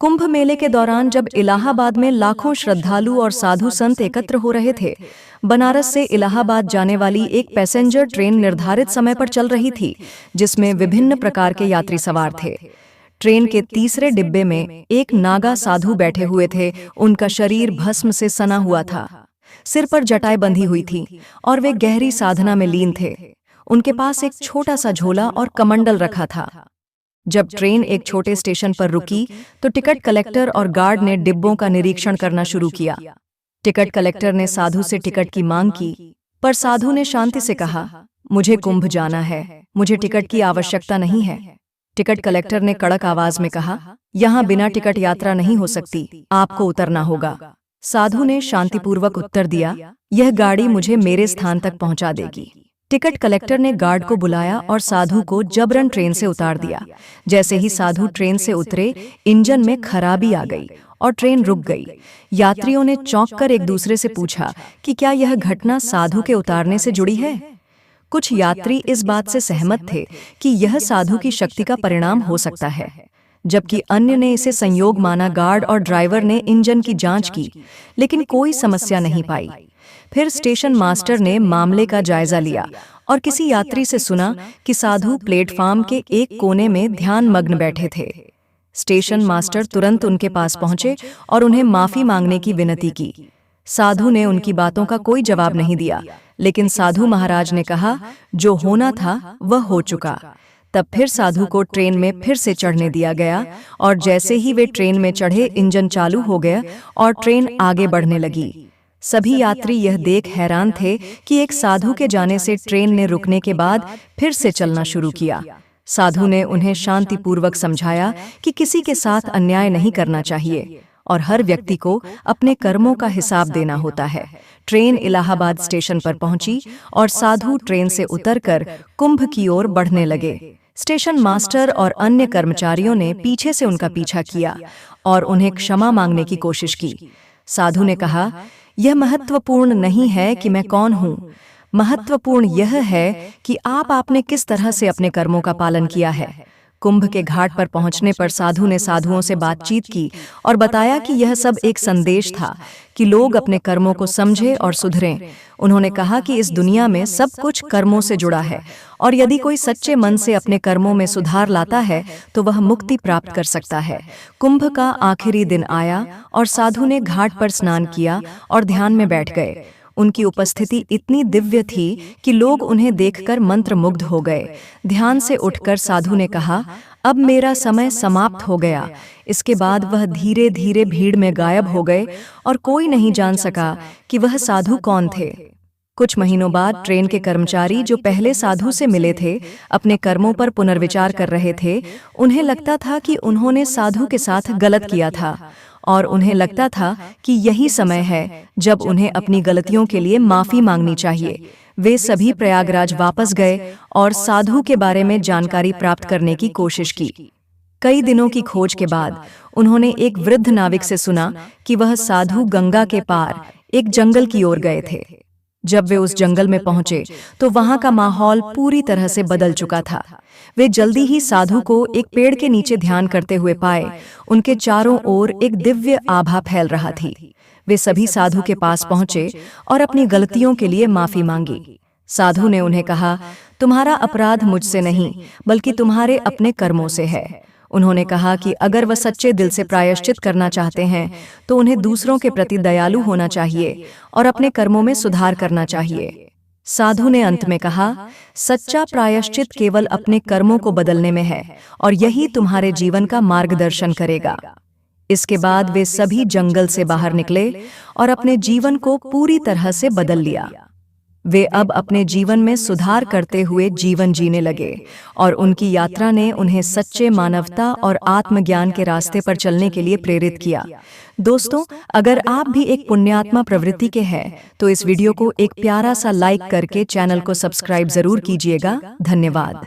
कुंभ मेले के दौरान जब इलाहाबाद में लाखों श्रद्धालु और साधु संत एकत्र हो रहे थे, बनारस से इलाहाबाद जाने वाली एक पैसेंजर ट्रेन निर्धारित समय पर चल रही थी, जिसमें विभिन्न प्रकार के यात्री सवार थे। ट्रेन के तीसरे डिब्बे में एक नागा साधु बैठे हुए थे। उनका शरीर भस्म से सना हुआ था, सिर पर जटाएं बंधी हुई थी और वे गहरी साधना में लीन थे। उनके पास एक छोटा सा झोला और कमंडल रखा था। जब ट्रेन एक छोटे स्टेशन पर रुकी तो टिकट कलेक्टर और गार्ड ने डिब्बों का निरीक्षण करना शुरू किया। टिकट कलेक्टर ने साधु से टिकट की मांग की, पर साधु ने शांति से कहा, मुझे कुंभ जाना है, मुझे टिकट की आवश्यकता नहीं है। टिकट कलेक्टर ने कड़क आवाज में कहा, यहाँ बिना टिकट यात्रा नहीं हो सकती, आपको उतरना होगा। साधु ने शांतिपूर्वक उत्तर दिया, यह गाड़ी मुझे मेरे स्थान तक पहुंचा देगी। टिकट कलेक्टर ने गार्ड को बुलाया और साधु को जबरन ट्रेन से उतार दिया। जैसे ही साधु ट्रेन से उतरे, इंजन में खराबी आ गई और ट्रेन रुक गई। यात्रियों ने चौंक कर एक दूसरे से पूछा कि क्या यह घटना साधु के उतारने से जुड़ी है। कुछ यात्री इस बात से सहमत थे कि यह साधु की शक्ति का परिणाम हो सकता है, जबकि अन्य ने इसे संयोग माना। गार्ड और ड्राइवर ने इंजन की जांच की, लेकिन कोई समस्या नहीं पाई। फिर स्टेशन मास्टर ने मामले का जायजा लिया और किसी यात्री से सुना कि साधु प्लेटफार्म के एक कोने में ध्यान मग्न बैठे थे। स्टेशन मास्टर तुरंत उनके पास पहुंचे और उन्हें माफी मांगने की विनती की। साधु ने उनकी बातों का कोई जवाब नहीं दिया, लेकिन साधु महाराज ने कहा, जो होना था वह हो चुका। तब फिर साधु को ट्रेन में फिर से चढ़ने दिया गया और जैसे ही वे ट्रेन में चढ़े, इंजन चालू हो गया और ट्रेन आगे बढ़ने लगी। सभी यात्री यह देख हैरान थे कि एक साधु के जाने से ट्रेन ने रुकने के बाद फिर से चलना शुरू किया। साधु ने उन्हें शांतिपूर्वक समझाया कि किसी के साथ अन्याय नहीं करना चाहिए और हर व्यक्ति को अपने कर्मों का हिसाब देना होता है। ट्रेन इलाहाबाद स्टेशन पर पहुंची और साधु ट्रेन से उतरकर कुंभ की ओर बढ़ने लगे। स्टेशन मास्टर और अन्य कर्मचारियों ने पीछे से उनका पीछा किया और उन्हें क्षमा मांगने की कोशिश की। साधु ने कहा, यह महत्वपूर्ण नहीं है कि मैं कौन हूँ, महत्वपूर्ण यह है कि आपने किस तरह से अपने कर्मों का पालन किया है। कुंभ के घाट पर पहुंचने पर साधु ने साधुओं से बातचीत की और बताया कि यह सब एक संदेश था कि लोग अपने कर्मों को समझें और सुधरें। उन्होंने कहा कि इस दुनिया में सब कुछ कर्मों से जुड़ा है और यदि कोई सच्चे मन से अपने कर्मों में सुधार लाता है तो वह मुक्ति प्राप्त कर सकता है। कुंभ का आखिरी दिन आया और साधु ने घाट पर स्नान किया और ध्यान में बैठ गए। उनकी उपस्थिति इतनी दिव्य थी कि लोग उन्हें देखकर मंत्रमुग्ध हो गए। ध्यान से उठकर साधु ने कहा, अब मेरा समय समाप्त हो गया। इसके बाद वह धीरे धीरे भीड़ में गायब हो गए और कोई नहीं जान सका कि वह साधु कौन थे। कुछ महीनों बाद ट्रेन के कर्मचारी जो पहले साधु से मिले थे, अपने कर्मों पर पुनर्विचार कर रहे थे। उन्हें लगता था कि उन्होंने साधु के साथ गलत किया था और उन्हें लगता था कि यही समय है जब उन्हें अपनी गलतियों के लिए माफी मांगनी चाहिए। वे सभी प्रयागराज वापस गए और साधु के बारे में जानकारी प्राप्त करने की कोशिश की। कई दिनों की खोज के बाद उन्होंने एक वृद्ध नाविक से सुना कि वह साधु गंगा के पार एक जंगल की ओर गए थे। जब वे उस जंगल में पहुंचे तो वहां का माहौल पूरी तरह से बदल चुका था। वे जल्दी ही साधु को एक पेड़ के नीचे ध्यान करते हुए पाए। उनके चारों ओर एक दिव्य आभा फैल रहा थी। वे सभी साधु के पास पहुंचे और अपनी गलतियों के लिए माफी मांगी। साधु ने उन्हें कहा, तुम्हारा अपराध मुझसे नहीं बल्कि तुम्हारे अपने कर्मों से है। उन्होंने कहा कि अगर वह सच्चे दिल से प्रायश्चित करना चाहते हैं तो उन्हें दूसरों के प्रति दयालु होना चाहिए और अपने कर्मों में सुधार करना चाहिए। साधु ने अंत में कहा, सच्चा प्रायश्चित केवल अपने कर्मों को बदलने में है और यही तुम्हारे जीवन का मार्गदर्शन करेगा। इसके बाद वे सभी जंगल से बाहर निकले और अपने जीवन को पूरी तरह से बदल लिया। वे अब अपने जीवन में सुधार करते हुए जीवन जीने लगे और उनकी यात्रा ने उन्हें सच्चे मानवता और आत्मज्ञान के रास्ते पर चलने के लिए प्रेरित किया। दोस्तों, अगर आप भी एक पुण्यात्मा प्रवृत्ति के हैं तो इस वीडियो को एक प्यारा सा लाइक करके चैनल को सब्सक्राइब जरूर कीजिएगा। धन्यवाद।